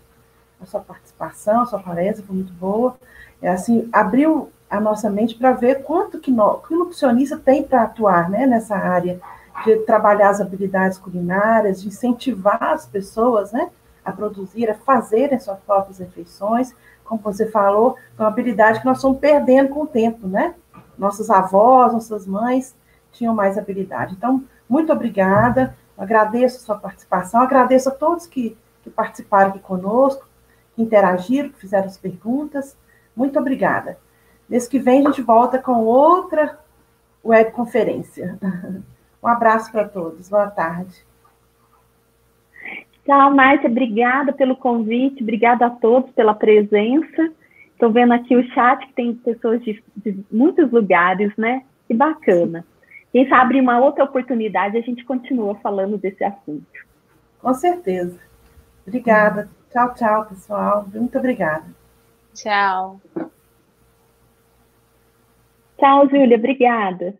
a sua participação, a sua palestra foi muito boa. Assim, abriu a nossa mente para ver quanto que o nutricionista tem para atuar, né, nessa área de trabalhar as habilidades culinárias, de incentivar as pessoas, né, a produzir, a fazerem suas próprias refeições. Como você falou, é uma habilidade que nós estamos perdendo com o tempo, né? Nossas avós, nossas mães tinham mais habilidade. Então, muito obrigada, agradeço a sua participação, agradeço a todos que participaram aqui conosco, que interagiram, que fizeram as perguntas. Muito obrigada. Mês que vem a gente volta com outra webconferência. Um abraço para todos. Boa tarde. Tchau, Márcia. Obrigada pelo convite. Obrigada a todos pela presença. Estou vendo aqui o chat que tem pessoas de muitos lugares, né? Que bacana. Quem sabe em uma outra oportunidade a gente continua falando desse assunto. Com certeza. Obrigada. Tchau, tchau, pessoal. Muito obrigada. Tchau. Tchau, Júlia. Obrigada.